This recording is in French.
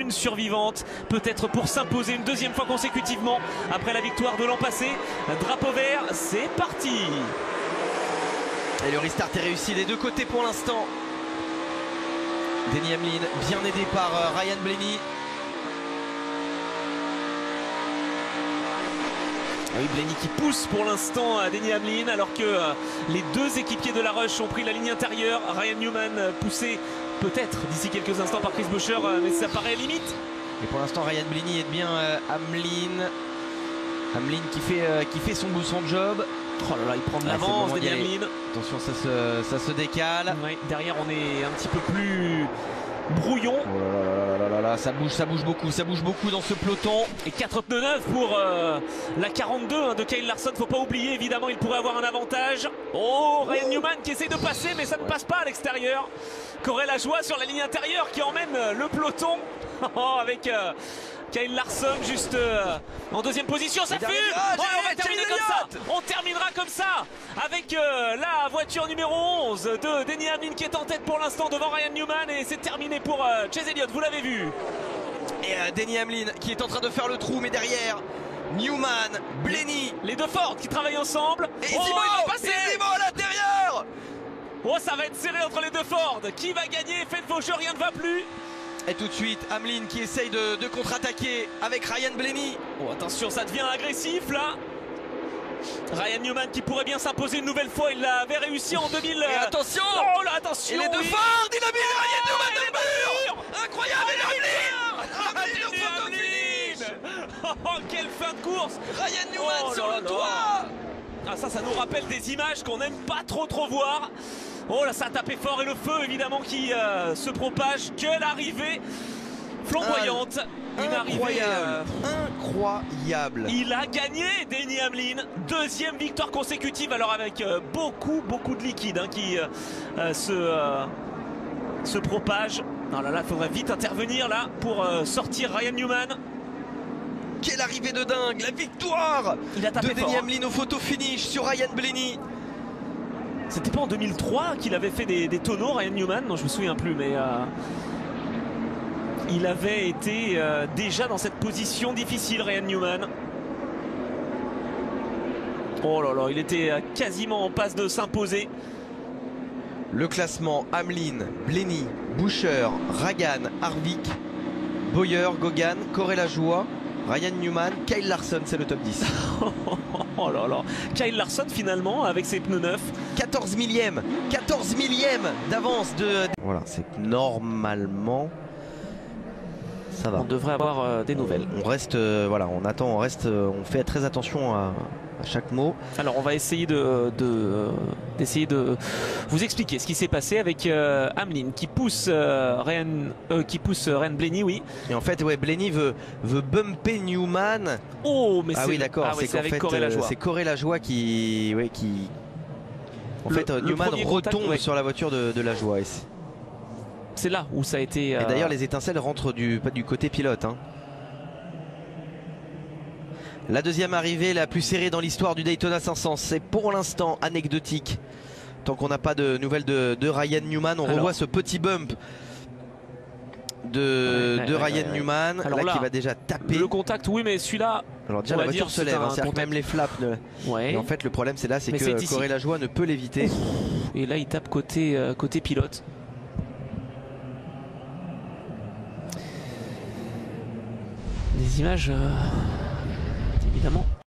Une survivante, peut-être pour s'imposer une deuxième fois consécutivement après la victoire de l'an passé. Drapeau vert, c'est parti. Et le restart est réussi des deux côtés pour l'instant. Denny Hamlin bien aidé par Ryan Blaney. Oui, Blaney qui pousse pour l'instant Denny Hamlin alors que les deux équipiers de la Rush ont pris la ligne intérieure. Ryan Newman poussé peut-être d'ici quelques instants par Chris Buescher, mais ça paraît limite. Et pour l'instant Ryan Blaney aide bien Hamlin. Hamlin qui fait son job. Oh là là, il prend de l'avance, Denny Hamlin. Attention, ça se décale. Ouais, derrière on est un petit peu plus brouillon. Oh là là, ça bouge beaucoup dans ce peloton. Et 4,9 pour la 42 de Kyle Larson. Faut pas oublier, évidemment, il pourrait avoir un avantage. Oh, Ryan Newman qui essaie de passer, mais ça ne passe pas à l'extérieur. Corey Lajoie sur la ligne intérieure qui emmène le peloton avec Kyle Larson juste en deuxième position. Ça fume. On va terminer comme ça. On terminera comme ça avec la voiture numéro 11 de Denny Hamlin qui est en tête pour l'instant devant Ryan Newman. Et c'est terminé pour Chase Elliott, vous l'avez vu. Et Denny Hamlin qui est en train de faire le trou, mais derrière Newman, Blaney, les deux Ford qui travaillent ensemble. Et Zimo à l'intérieur. Oh, ça va être serré entre les deux Ford. Qui va gagner? Faites vos jeux, rien ne va plus. Et tout de suite Hamlin qui essaye de contre-attaquer avec Ryan Blaney. Oh, attention, ça devient agressif là. Ryan Newman qui pourrait bien s'imposer une nouvelle fois. Il l'avait réussi en 2000. Et attention. Oh là, attention. Et les deux Ford, il a mis Ryan Newman dans le mur. Incroyable. Oh, quelle fin de course. Ryan Newman sur le toit. Ah, ça nous rappelle des images qu'on n'aime pas trop voir. Oh là, ça a tapé fort et le feu évidemment qui se propage. Quelle arrivée flamboyante. Une arrivée incroyable. Il a gagné, Denny Hamlin. Deuxième victoire consécutive, alors avec beaucoup de liquide qui se propage. Oh là là, il faudrait vite intervenir là pour sortir Ryan Newman. Quelle arrivée de dingue, la victoire de Denny Hamlin au photo finish sur Ryan Blaney. C'était pas en 2003 qu'il avait fait des tonneaux, Ryan Newman? Non, je me souviens plus, mais il avait été déjà dans cette position difficile, Ryan Newman. Oh là là, il était quasiment en passe de s'imposer. Le classement: Hamlin, Blaney, Buescher, Ragan, Harvick, Bowyer, Gogan, Corey Lajoie, Ryan Newman, Kyle Larson, c'est le top 10. Oh là là, Kyle Larson finalement avec ses pneus neufs. 14 millième d'avance de... Voilà, c'est normalement... Ça va. On devrait avoir des nouvelles. On reste, voilà, on attend, on fait très attention à chaque mot. Alors on va essayer d'essayer de vous expliquer ce qui s'est passé avec Hamlin qui pousse Ryan Blaney, oui. Et en fait, ouais, Blaney veut bumper Newman. Oh, mais oui, d'accord. C'est avec Corey Lajoie. C'est Corey Lajoie qui... En fait, Newman retombe sur la voiture de Lajoie. C'est là où ça a été... Et d'ailleurs, les étincelles rentrent du côté pilote. La deuxième arrivée la plus serrée dans l'histoire du Daytona 500. C'est pour l'instant anecdotique. Tant qu'on n'a pas de nouvelles de Ryan Newman, on revoit ce petit bump de Ryan Newman. Alors là, qui va déjà taper. Le contact, oui, mais celui-là... Alors déjà, la voiture se lève. C'est-à-dire que même les flaps... Et en fait, le problème, c'est là, c'est que Corey Lajoie ne peut l'éviter. Et là, il tape côté pilote. Des images évidemment